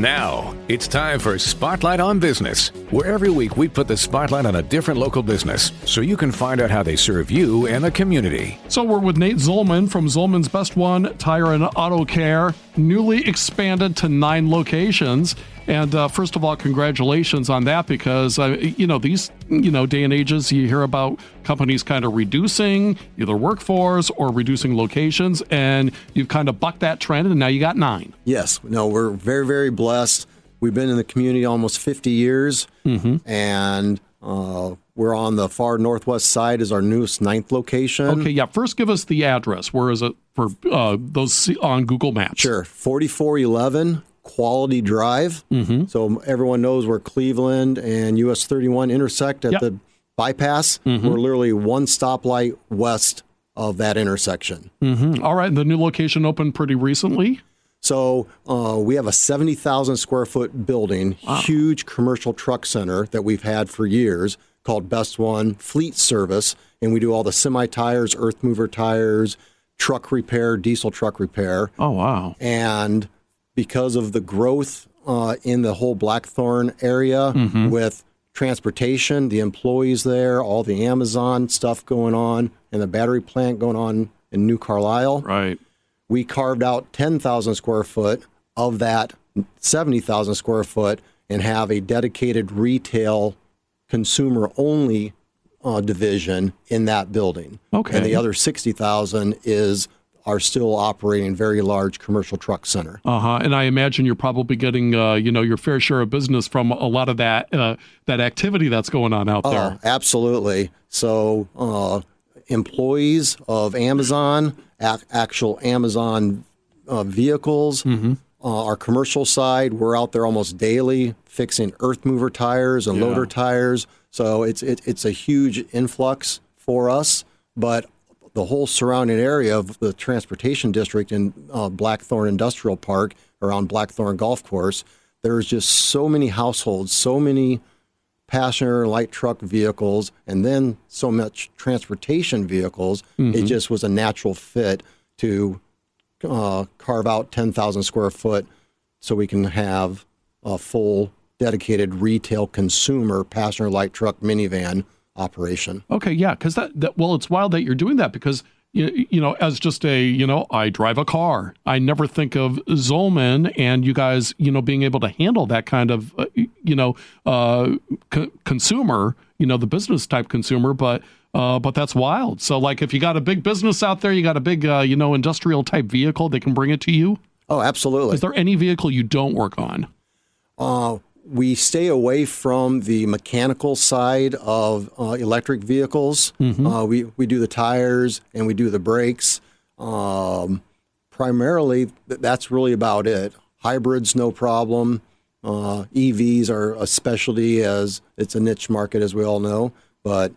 Now, it's time for Spotlight on Business, where every week we put the spotlight on a different local business so you can find out how they serve you and the community. So we're with Nate Zolman from Zolman's Best One Tire and Auto Care, newly expanded to 9 locations. And first of all, congratulations on that, because, these, day and ages, you hear about companies kind of reducing either workforce or reducing locations, and you've kind of bucked that trend, and now you got 9. Yes. No, we're very, very blessed. We've been in the community almost 50 years, and we're on the far northwest side is our newest 9th location. Okay, yeah. First, give us the address. Where is it for those on Google Maps? Sure. 4411 Quality Drive. So everyone knows where Cleveland and US 31 intersect at the bypass. We're literally one stoplight west of that intersection. All right. And the new location opened pretty recently? So we have a 70,000 square foot building, huge commercial truck center that we've had for years called Best One Fleet Service. And we do all the semi-tires, earth mover tires, truck repair, diesel truck repair. Oh, wow. And because of the growth in the whole Blackthorn area with transportation, the employees there, all the Amazon stuff going on, and the battery plant going on in New Carlisle. Right. We carved out 10,000 square foot of that 70,000 square foot and have a dedicated retail consumer-only division in that building. Okay. And the other 60,000 are still operating very large commercial truck center. And I imagine you're probably getting, your fair share of business from a lot of that activity that's going on out there. Absolutely. So employees of Amazon, actual Amazon vehicles, our commercial side, we're out there almost daily fixing earth mover tires and loader tires. So it's a huge influx for us, but the whole surrounding area of the transportation district in Blackthorn Industrial Park around Blackthorn Golf Course, there's just so many households, so many passenger light truck vehicles, and then so much transportation vehicles. It just was a natural fit to carve out 10,000 square foot so we can have a full dedicated retail consumer passenger light truck minivan operation. Okay, yeah, because it's wild that you're doing that, because as just I drive a car. I never think of Zolman and you guys, being able to handle that kind of, consumer, the business type consumer, but that's wild. So like if you got a big business out there, you got a big, industrial type vehicle, they can bring it to you? Oh, absolutely. Is there any vehicle you don't work on? We stay away from the mechanical side of electric vehicles. We do the tires and we do the brakes. Primarily, that's really about it. Hybrids, no problem. EVs are a specialty, as it's a niche market, as we all know. But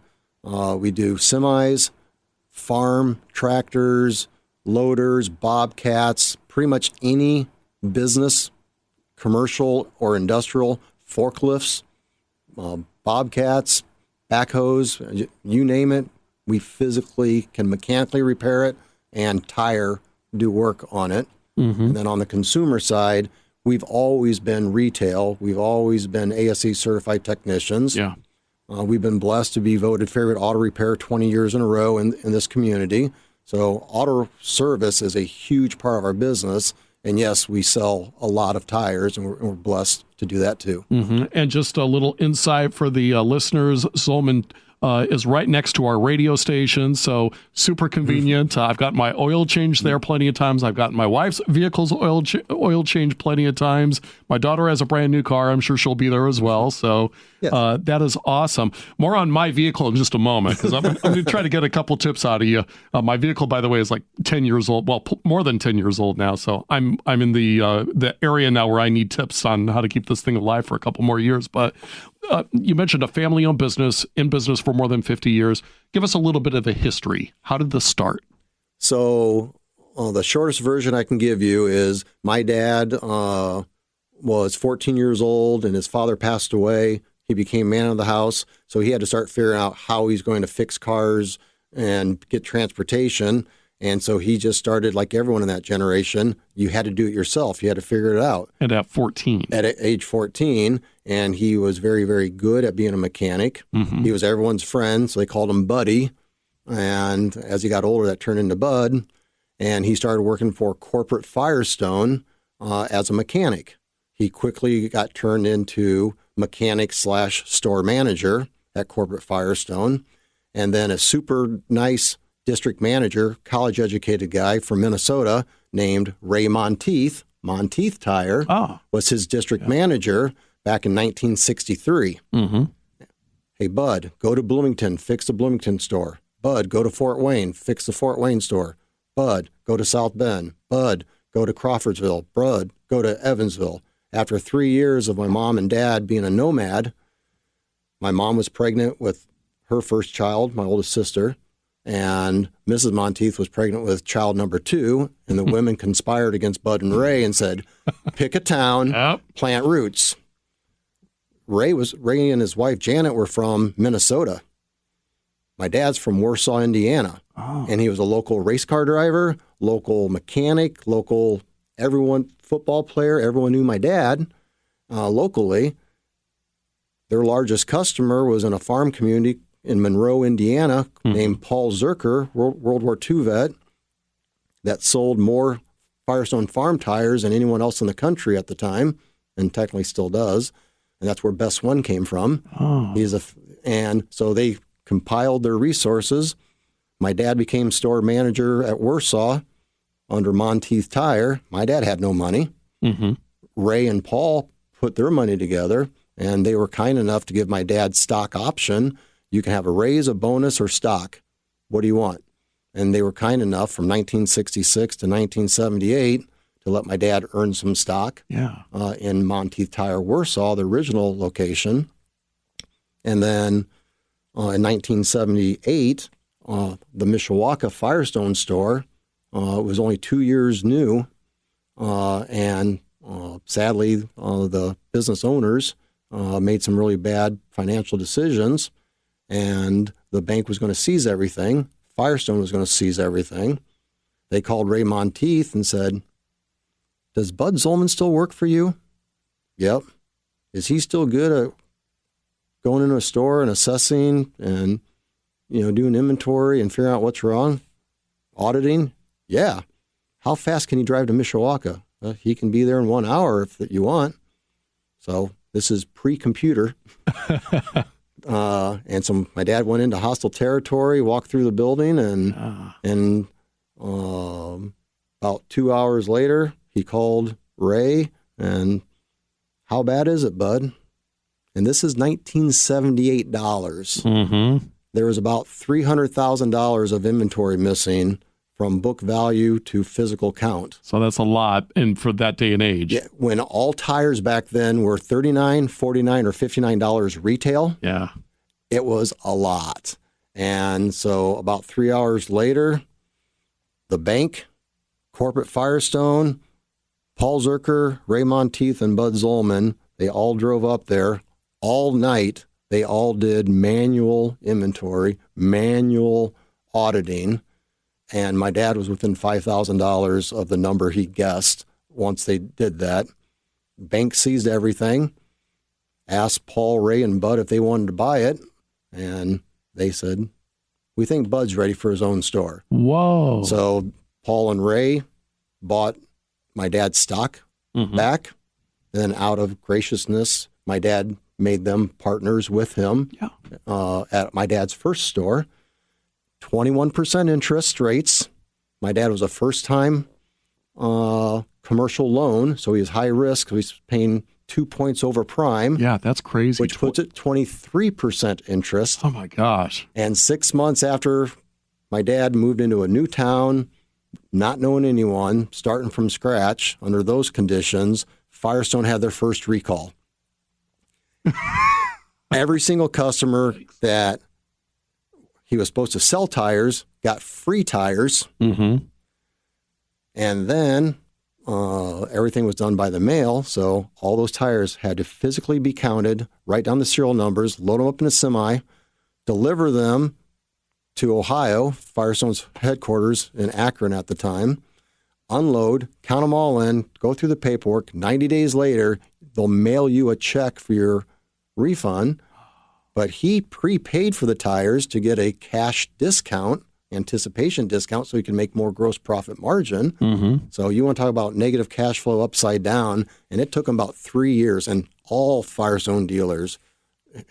we do semis, farm tractors, loaders, bobcats, pretty much any business, commercial or industrial, forklifts, bobcats, backhoes, you name it. We physically can mechanically repair it and do work on it. And then on the consumer side, we've always been retail. We've always been ASE certified technicians. Yeah. We've been blessed to be voted favorite auto repair 20 years in a row in this community. So auto service is a huge part of our business. And yes, we sell a lot of tires, and we're blessed to do that too. And just a little insight for the listeners, Zolman is right next to our radio station, so super convenient. I've got my oil change there plenty of times. I've got my wife's vehicle's oil change plenty of times. My daughter has a brand new car. I'm sure she'll be there as well. So that is awesome. More on my vehicle in just a moment, because I'm going to try to get a couple tips out of you. My vehicle, by the way, is like 10 years old. Well, more than 10 years old now. So I'm in the area now where I need tips on how to keep this thing alive for a couple more years. But you mentioned a family-owned business, in business for more than 50 years. Give us a little bit of the history. How did this start? So the shortest version I can give you is my dad was 14 years old and his father passed away. He became man of the house, so he had to start figuring out how he's going to fix cars and get transportation. And so he just started, like everyone in that generation, you had to do it yourself. You had to figure it out. And at 14. At age 14, and he was very, very good at being a mechanic. He was everyone's friend, so they called him Buddy. And as he got older, that turned into Bud. And he started working for corporate Firestone as a mechanic. He quickly got turned into mechanic/store manager at corporate Firestone. And then a super nice district manager, college-educated guy from Minnesota named Ray Monteith, Monteith Tire, was his district manager back in 1963. Hey, Bud, go to Bloomington, fix the Bloomington store. Bud, go to Fort Wayne, fix the Fort Wayne store. Bud, go to South Bend. Bud, go to Crawfordsville. Bud, go to Evansville. After 3 years of my mom and dad being a nomad, my mom was pregnant with her first child, my oldest sister, and Mrs. Monteith was pregnant with child number 2, and the women conspired against Bud and Ray and said, pick a town, plant roots. Ray and his wife Janet were from Minnesota. My dad's from Warsaw, Indiana, and he was a local race car driver, local mechanic, local football player. Everyone knew my dad locally. Their largest customer was in a farm community in Monroe, Indiana, named Paul Zerker, World War II vet, that sold more Firestone farm tires than anyone else in the country at the time, and technically still does. And that's where Best One came from. And so they compiled their resources. My dad became store manager at Warsaw under Monteith Tire. My dad had no money. Ray and Paul put their money together, and they were kind enough to give my dad stock option. You can have a raise, a bonus, or stock. What do you want? And they were kind enough from 1966 to 1978 to let my dad earn some stock in Monteith Tire, Warsaw, the original location. And then in 1978, the Mishawaka Firestone store was only 2 years new. And sadly, the business owners made some really bad financial decisions. And the bank was going to seize everything. Firestone was going to seize everything. They called Ray Monteith and said, does Bud Zolman still work for you? Yep. Is he still good at going into a store and assessing and, doing inventory and figuring out what's wrong? Auditing? Yeah. How fast can he drive to Mishawaka? He can be there in 1 hour if you want. So this is pre-computer. And so my dad went into hostile territory, walked through the building, and about 2 hours later, he called Ray, and how bad is it, Bud? And this is $1978. There was about $300,000 of inventory missing from book value to physical count. So that's a lot, and for that day and age. Yeah, when all tires back then were $39, $49, or $59 retail, it was a lot. And so about 3 hours later, the bank, corporate Firestone, Paul Zerker, Ray Monteith, and Bud Zolman, they all drove up there all night. They all did manual inventory, manual auditing. And my dad was within $5,000 of the number he guessed once they did that. Bank seized everything, asked Paul, Ray, and Bud if they wanted to buy it. And they said, we think Bud's ready for his own store. Whoa. So Paul and Ray bought my dad's stock back. Then out of graciousness, my dad made them partners with him at my dad's first store. 21% interest rates. My dad was a first-time commercial loan, so he was high risk. So he's paying 2 points over prime. Yeah, that's crazy. Which puts it 23% interest. Oh, my gosh. And 6 months after my dad moved into a new town, not knowing anyone, starting from scratch, under those conditions, Firestone had their first recall. Every single customer that he was supposed to sell tires got free tires. And then everything was done by the mail. So all those tires had to physically be counted, write down the serial numbers, load them up in a semi, deliver them to Ohio, Firestone's headquarters in Akron at the time, unload, count them all in, go through the paperwork. 90 days later, they'll mail you a check for your refund. But he prepaid for the tires to get a cash discount, anticipation discount, so he can make more gross profit margin. Mm-hmm. So you want to talk about negative cash flow upside down, and it took him about 3 years, and all Firestone dealers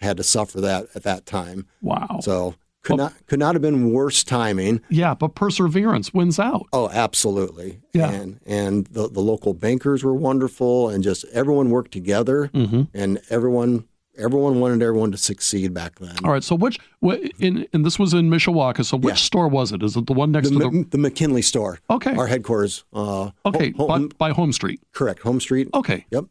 had to suffer that at that time. Wow. So could not have been worse timing. Yeah, but perseverance wins out. Oh, absolutely. Yeah. And the local bankers were wonderful, and just everyone worked together, and everyone wanted everyone to succeed back then. All right. So and this was in Mishawaka. So which store was it? Is it the one next to the McKinley store? Okay. Our headquarters. Okay. By Home Street. Correct. Home Street. Okay. Yep.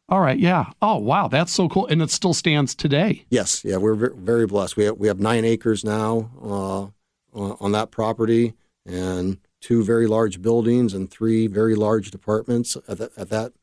All right. Yeah. Oh, wow. That's so cool. And it still stands today. Yes. Yeah. We're very blessed. We have 9 acres now on that property, and 2 very large buildings and 3 very large departments at that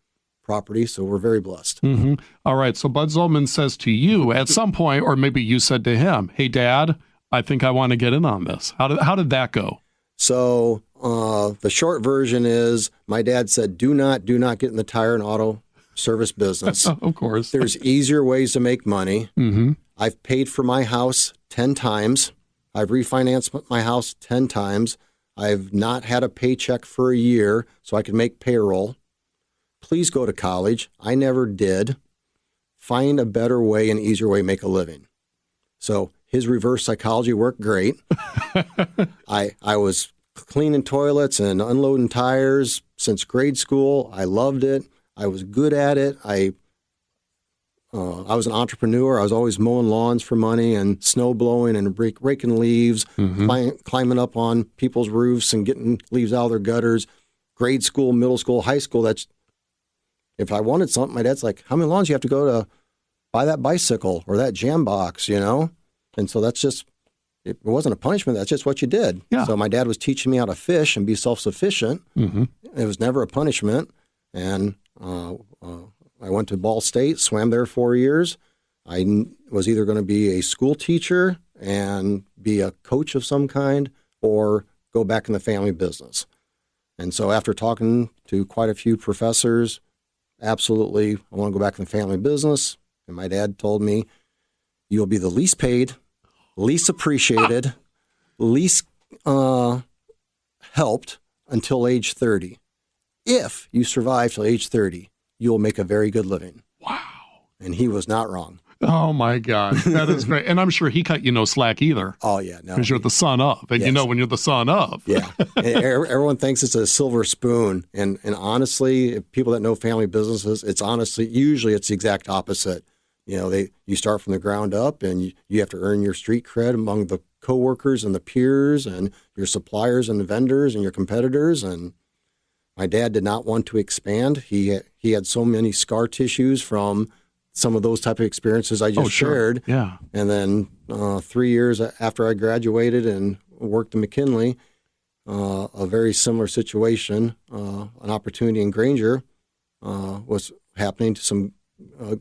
property. So we're very blessed. Mm-hmm. All right. So Bud Zolman says to you at some point, or maybe you said to him, "Hey, Dad, I think I want to get in on this." How did that go? So the short version is my dad said, do not get in the tire and auto service business. Of course. There's easier ways to make money. Mm-hmm. I've paid for my house 10 times. I've refinanced my house 10 times. I've not had a paycheck for a year so I can make payroll. Please go to college. I never did. Find a better way and easier way to make a living. So his reverse psychology worked great. I was cleaning toilets and unloading tires since grade school. I loved it. I was good at it. I was an entrepreneur. I was always mowing lawns for money and snow blowing and raking leaves, climbing up on people's roofs and getting leaves out of their gutters. Grade school, middle school, high school. If I wanted something, my dad's like, how many lawns do you have to go to buy that bicycle or that jam box, And so that's just, it wasn't a punishment. That's just what you did. Yeah. So my dad was teaching me how to fish and be self-sufficient. Mm-hmm. It was never a punishment. And I went to Ball State, swam there 4 years. I was either going to be a school teacher and be a coach of some kind or go back in the family business. And so after talking to quite a few professors, absolutely, I want to go back in the family business. And my dad told me, you'll be the least paid, least appreciated, least helped until age 30. If you survive till age 30, you'll make a very good living. Wow. And he was not wrong. Oh, my God. That is great. And I'm sure he cut you no slack either. Oh, yeah. No. Because you're the son of. And Yes. when you're the son of. Yeah. Everyone thinks it's a silver spoon. And honestly, if people that know family businesses, usually it's the exact opposite. You start from the ground up and you have to earn your street cred among the coworkers and the peers and your suppliers and the vendors and your competitors. And my dad did not want to expand. He had so many scar tissues from some of those type of experiences I just shared. Yeah. And then 3 years after I graduated and worked in McKinley, a very similar situation, an opportunity in Granger was happening to some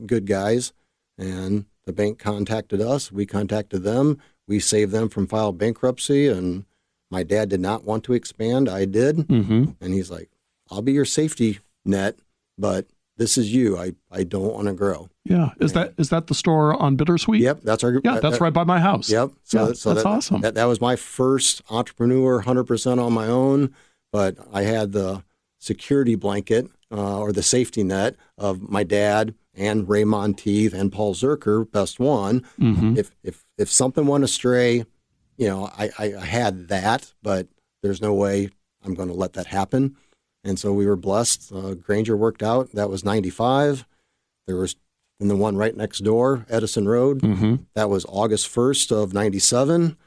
good guys. And the bank contacted us. We contacted them. We saved them from file bankruptcy. And my dad did not want to expand. I did. Mm-hmm. And he's like, I'll be your safety net, but this is you. I don't want to grow. Yeah. Is that the store on Bittersweet? Yep. That's our. Yeah, that's right by my house. Yep. That's awesome. That was my first entrepreneur, 100% on my own, but I had the security blanket or the safety net of my dad and Ray Monteith and Paul Zerker, best one. Mm-hmm. If something went astray, I had that, but there's no way I'm going to let that happen. And so we were blessed. Granger worked out. That was 95. There was the one right next door, Edison Road. Mm-hmm. That was August 1st of 97.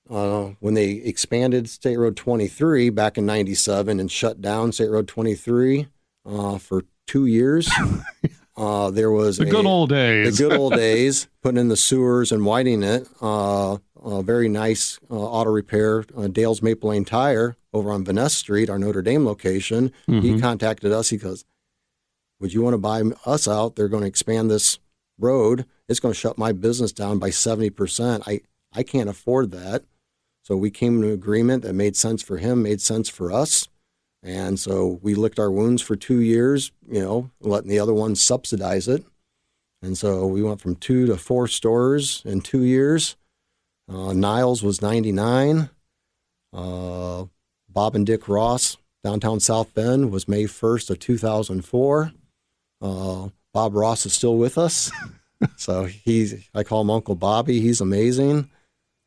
When they expanded State Road 23 back in 97 and shut down State Road 23 for 2 years, there was the good old days. The good old days, putting in the sewers and widening it. A very nice auto repair, Dale's Maple Lane Tire over on Vanessa Street, our Notre Dame location. Mm-hmm. He contacted us. He goes, would you want to buy us out? They're going to expand this road. It's going to shut my business down by 70%. I can't afford that. So we came to an agreement that made sense for him, made sense for us. And so we licked our wounds for 2 years, letting the other one subsidize it. And so we went from 2 to 4 stores in 2 years. Niles was 99. Bob and Dick Ross, downtown South Bend, was May 1st of 2004. Bob Ross is still with us. So I call him Uncle Bobby. He's amazing.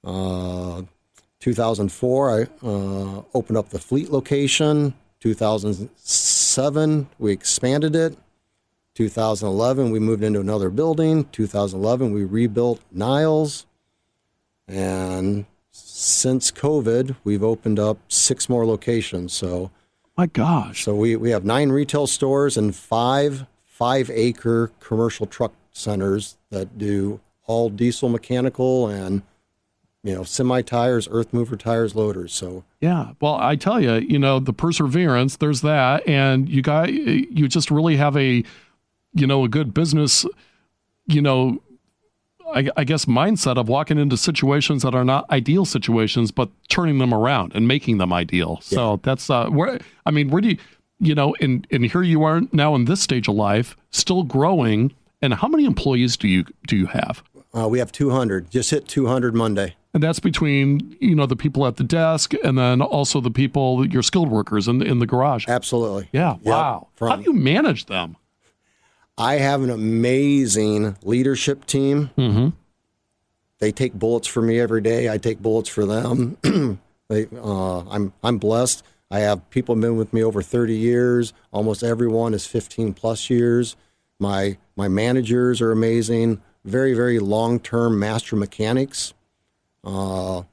2004, I opened up the Fleet location. 2007, we expanded it. 2011, we moved into another building. 2011, we rebuilt Niles. And since COVID, we've opened up 6 more locations. So, my gosh. So we have 9 retail stores and 5 5-acre commercial truck centers that do all diesel mechanical and semi-tires, earth mover tires, loaders. So yeah, well, I tell you, the perseverance, there's that, and you just really have a good business, I guess mindset of walking into situations that are not ideal situations, but turning them around and making them ideal. Yeah. So that's where do you, and here you are now in this stage of life, still growing. And how many employees do you have? We have 200. Just hit 200 Monday. And that's between, the people at the desk and then also the people, your skilled workers in the garage. Absolutely. Yeah. Yep. Wow. How do you manage them? I have an amazing leadership team. Mm-hmm. They take bullets for me every day. I take bullets for them. I'm blessed. I have people been with me over 30 years. Almost everyone is 15 plus years. My managers are amazing. Very, very long-term master mechanics. So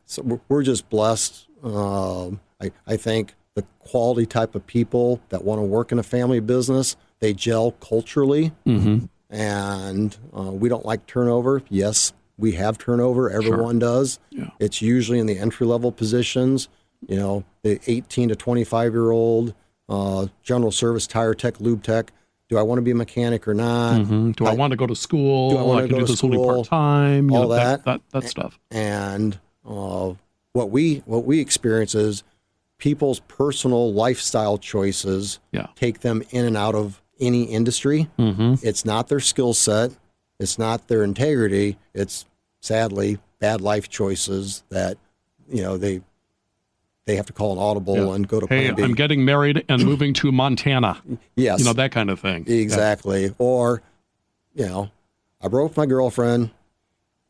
we're just blessed. I think the quality type of people that want to work in a family business, they gel culturally. Mm-hmm. And we don't like turnover. Yes, we have turnover. Everyone does. Yeah. It's usually in the entry-level positions, the 18 to 25-year-old general service, tire tech, lube tech. Do I want to be a mechanic or not? Mm-hmm. Do I want to go to school? Do I want to go do to this school? Only part-time? All that stuff. And what we experience is people's personal lifestyle choices take them in and out of any industry. Mm-hmm. It's not their skill set. It's not their integrity. It's sadly bad life choices that they have to call an audible and go to plan B. I'm getting married and moving to Montana. Yes. That kind of thing. Exactly. Yeah. Or, I broke with my girlfriend,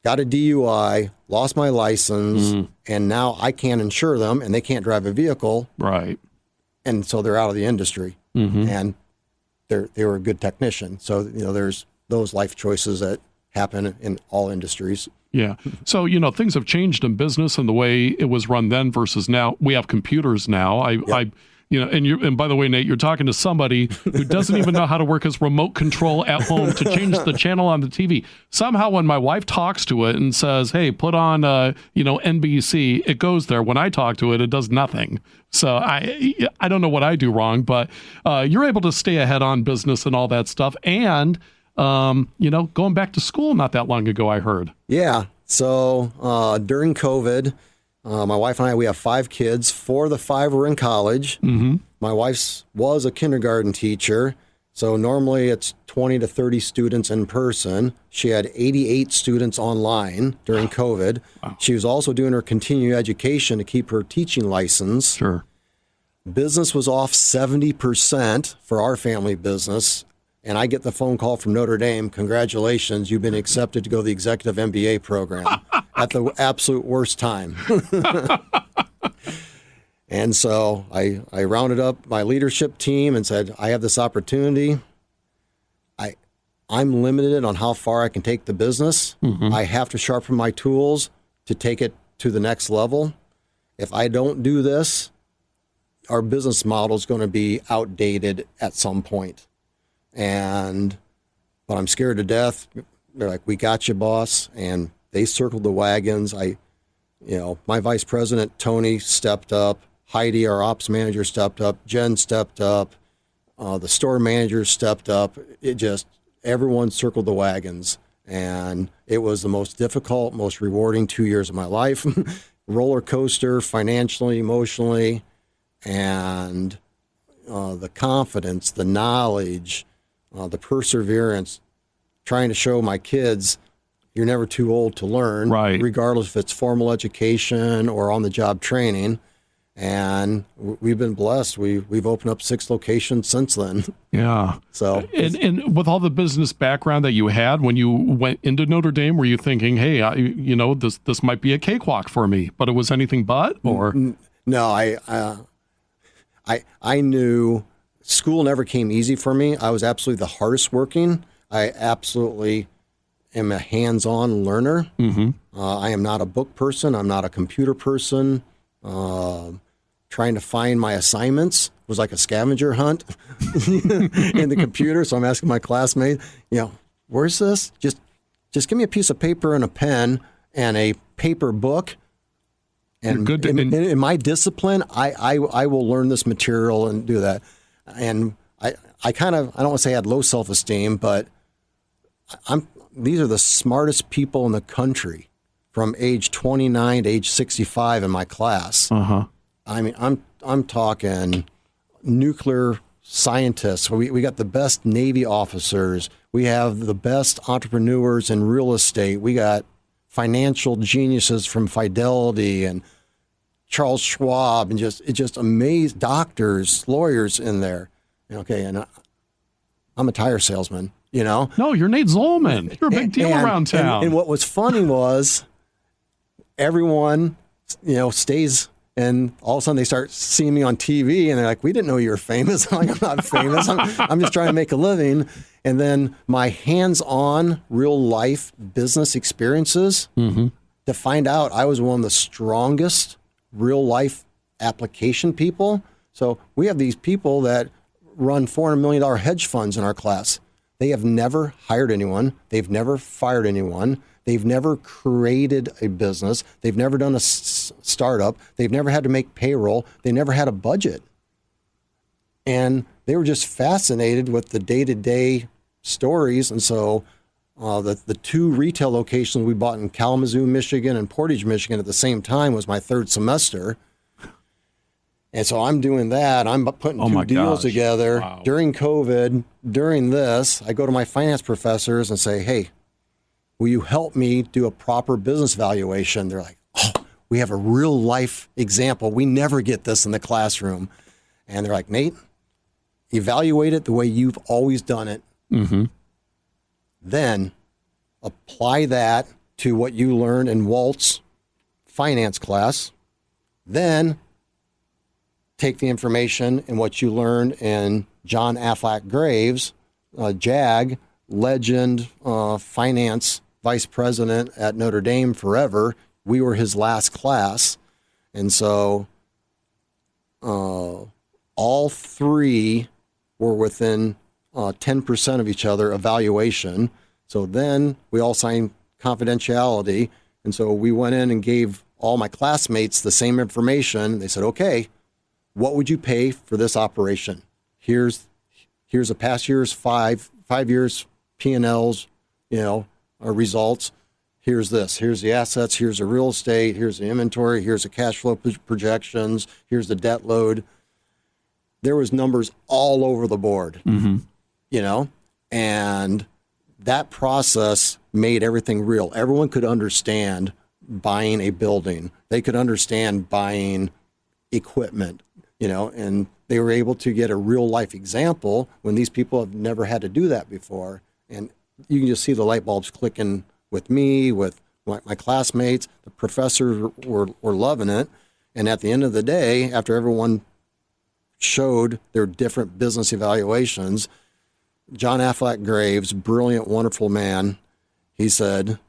got a DUI, lost my license, and now I can't insure them and they can't drive a vehicle. Right. And so they're out of the industry. Mm-hmm. And they were a good technician. So, there's those life choices that happen in all industries. Yeah. So, things have changed in business and the way it was run then versus now. We have computers now. And by the way, Nate, you're talking to somebody who doesn't even know how to work his remote control at home to change the channel on the TV. Somehow when my wife talks to it and says, hey, put on, NBC, it goes there. When I talk to it, it does nothing. So I don't know what I do wrong, but you're able to stay ahead on business and all that stuff. And going back to school not that long ago, I heard. Yeah. So during COVID, my wife and I, we have 5 kids. 4 of the 5 were in college. Mm-hmm. My wife was a kindergarten teacher. So normally it's 20 to 30 students in person. She had 88 students online during COVID. Wow. She was also doing her continuing education to keep her teaching license. Sure. Business was off 70% for our family business. And I get the phone call from Notre Dame, congratulations, you've been accepted to go to the executive MBA program at the absolute worst time. And so I rounded up my leadership team and said, I have this opportunity. I'm limited on how far I can take the business. Mm-hmm. I have to sharpen my tools to take it to the next level. If I don't do this, our business model is going to be outdated at some point. But I'm scared to death. They're like, we got you, boss. And they circled the wagons. My vice president, Tony, stepped up. Heidi, our ops manager, stepped up. Jen stepped up. The store manager stepped up. Everyone circled the wagons. And it was the most difficult, most rewarding 2 years of my life. Roller coaster, financially, emotionally, and the confidence, the knowledge, the perseverance, trying to show my kids you're never too old to learn, right, regardless if it's formal education or on-the-job training. And we've been blessed. We've opened up 6 locations since then. Yeah. So, and with all the business background that you had when you went into Notre Dame, were you thinking, "Hey, this might be a cakewalk for me"? But it was anything but, or no? I knew school never came easy for me. I was absolutely the hardest working. I absolutely am a hands-on learner. I am not a book person. I'm not a computer person. Trying to find my assignments was like a scavenger hunt in the computer. So I'm asking my classmates, where's this? Just give me a piece of paper and a pen and a paper book. And in my discipline, I will learn this material and do that. And I don't want to say I had low self-esteem, but these are the smartest people in the country from age 29 to age 65 in my class. I mean, I'm talking nuclear scientists. We got the best Navy officers. We have the best entrepreneurs in real estate. We got financial geniuses from Fidelity and Charles Schwab, and it just amazed doctors, lawyers in there. Okay, and I'm a tire salesman. No, you're Nate Zolman. You're a big deal around town. And what was funny was everyone, stays. And all of a sudden they start seeing me on TV and they're like, "We didn't know you were famous." I'm like, "I'm not famous. I'm just trying to make a living." And then my hands-on real life business experiences to find out I was one of the strongest real life application people. So we have these people that run $400 million hedge funds in our class. They have never hired anyone. They've never fired anyone. They've never created a business. They've never done a startup. They've never had to make payroll. They never had a budget. And they were just fascinated with the day-to-day stories. And so the 2 retail locations we bought in Kalamazoo, Michigan, and Portage, Michigan at the same time was my 3rd semester. And so I'm doing that. I'm putting 2 deals together. Wow. During COVID. During this, I go to my finance professors and say, "Hey, will you help me do a proper business valuation?" They're like, "Oh, we have a real life example. We never get this in the classroom." And they're like, "Nate, evaluate it the way you've always done it. Then apply that to what you learned in Walt's finance class. Then take the information and what you learned in John Affleck Graves, JAG, legend, finance vice president at Notre Dame forever. We were his last class." And so all 3 were within 10% of each other evaluation. So then we all signed confidentiality. And so we went in and gave all my classmates the same information. They said, "Okay, what would you pay for this operation? Here's a past year's 5 years P&Ls, results. Here's this. Here's the assets. Here's the real estate. Here's the inventory. Here's the cash flow projections. Here's the debt load." There was numbers all over the board, and that process made everything real. Everyone could understand buying a building. They could understand buying equipment, and they were able to get a real life example when these people have never had to do that before. And you can just see the light bulbs clicking with me, with my classmates. The professors were loving it. And at the end of the day, after everyone showed their different business evaluations, John Affleck Graves, brilliant, wonderful man, he said,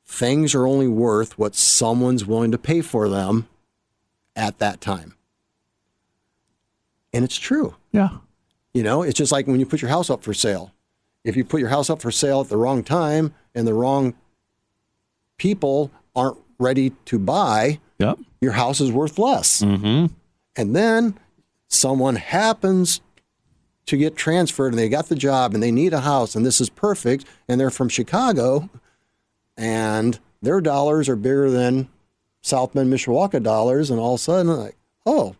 "Things are only worth what someone's willing to pay for them at that time." And it's true. Yeah. It's just like when you put your house up for sale. If you put your house up for sale at the wrong time and the wrong people aren't ready to buy, your house is worth less. And then someone happens to get transferred and they got the job and they need a house and this is perfect and they're from Chicago and their dollars are bigger than South Bend, Mishawaka dollars, and all of a sudden, like, oh,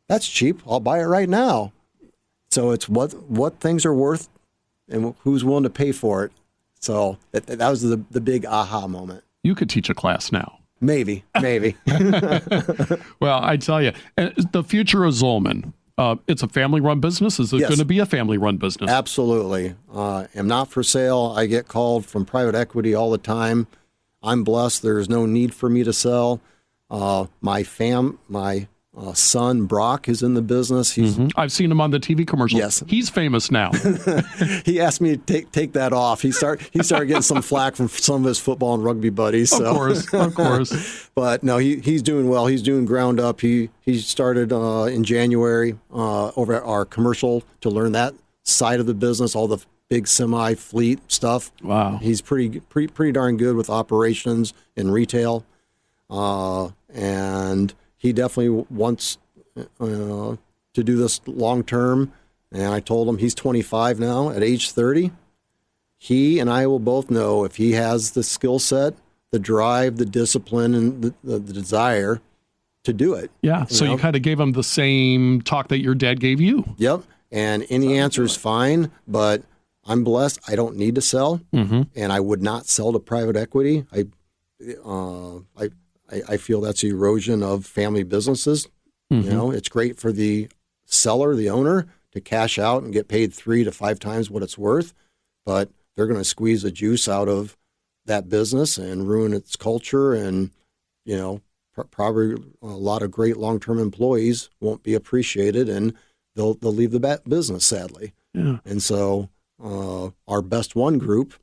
that's cheap. I'll buy it right now. So it's what things are worth and who's willing to pay for it. So that was the big aha moment. You could teach a class now. Maybe. Well, I tell you, the future of Zolman, it's a family-run business. Is it Yes. going to be a family-run business? Absolutely. Am not for sale. I get called from private equity all the time. I'm blessed. There's no need for me to sell. My son Brock is in the business. He's I've seen him on the TV commercials. Yes. He's famous now. He asked me to take that off. He started getting some flack from some of his football and rugby buddies. So. Of course. But no, he's doing well. He's doing ground up. He started in January over at our commercial to learn that side of the business, all the big semi fleet stuff. Wow. He's pretty darn good with operations and retail, and he definitely wants to do this long term. And I told him he's 25 now. At age 30, he and I will both know if he has the skill set, the drive, the discipline, and the desire to do it. Yeah. So you kind of gave him the same talk that your dad gave you. Yep. And any answer is fine, but I'm blessed. I don't need to sell, and I would not sell to private equity. I feel that's erosion of family businesses. It's great for the seller, the owner, to cash out and get paid 3 to 5 times what it's worth, but they're going to squeeze the juice out of that business and ruin its culture, and probably a lot of great long-term employees won't be appreciated, and they'll leave the business, sadly. Yeah. And so our best one group,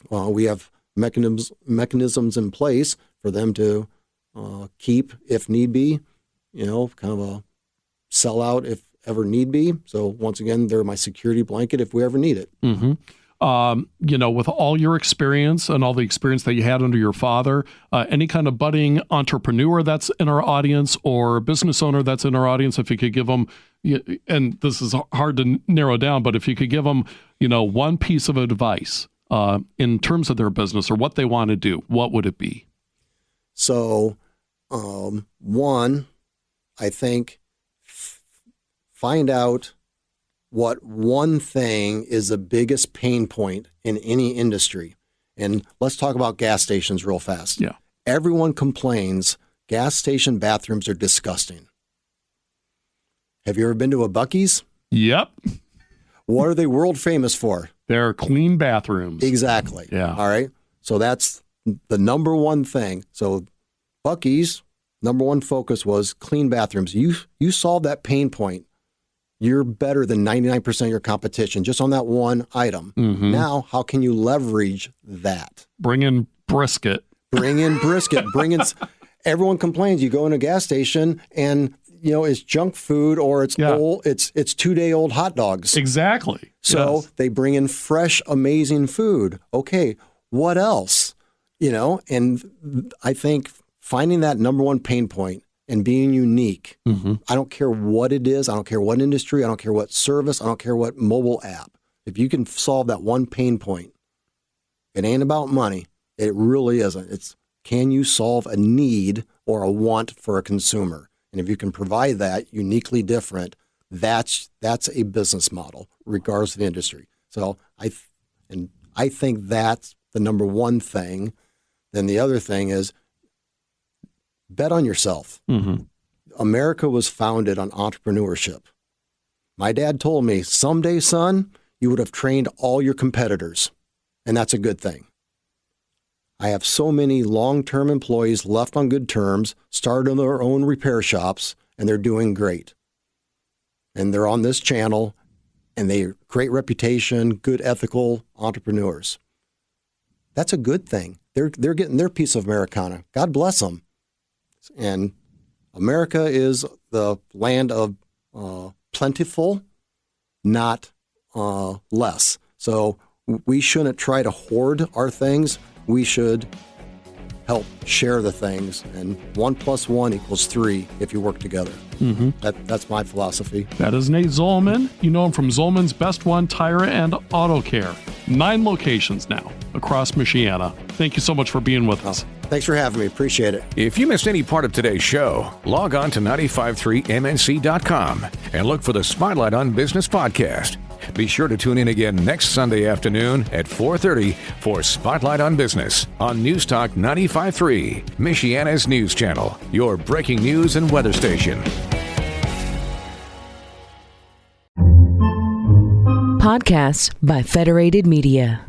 we have mechanisms in place for them to keep if need be, kind of a sell out if ever need be. So once again, they're my security blanket if we ever need it. With all your experience and all the experience that you had under your father, any kind of budding entrepreneur that's in our audience or business owner that's in our audience, if you could give them, and this is hard to narrow down, but if you could give them, one piece of advice in terms of their business or what they want to do, what would it be? So, one, I think find out what one thing is the biggest pain point in any industry. And let's talk about gas stations real fast. Yeah. Everyone complains gas station bathrooms are disgusting. Have you ever been to a Buc-ee's? Yep. What are they world famous for? They're clean bathrooms. Exactly. Yeah. All right. So that's the number one thing. So Buc-ee's number one focus was clean bathrooms. You solve that pain point. You're better than 99% of your competition just on that one item. Now, how can you leverage that? Bring in brisket. Everyone complains. You go in a gas station and it's junk food or it's old. It's 2-day-old hot dogs. Exactly. So they bring in fresh, amazing food. Okay, what else? And I think finding that number one pain point and being unique. I don't care what it is. I don't care what industry. I don't care what service. I don't care what mobile app. If you can solve that one pain point, it ain't about money. It really isn't. It's can you solve a need or a want for a consumer? And if you can provide that uniquely different, that's a business model, regardless of the industry. So I think that's the number one thing. Then the other thing is bet on yourself. America was founded on entrepreneurship. My dad told me, someday, son, you would have trained all your competitors, and that's a good thing. I have so many long-term employees left on good terms, started their own repair shops, and they're doing great. And they're on this channel, and they're great reputation, good ethical entrepreneurs. That's a good thing. They're getting their piece of Americana. God bless them. And America is the land of plentiful, not less. So we shouldn't try to hoard our things. We should help share the things, and 1 + 1 = 3 if you work together. That's my philosophy. That is Nate Zolman. You know him from Zolman's Best One Tire and Auto Care. 9 locations now across Michiana. Thank you so much for being with us. Thanks for having me. Appreciate it. If you missed any part of today's show, log on to 953mnc.com and look for the Spotlight on Business podcast. Be sure to tune in again next Sunday afternoon at 4:30 for Spotlight on Business on News Talk 95.3, Michiana's news channel, your breaking news and weather station. Podcasts by Federated Media.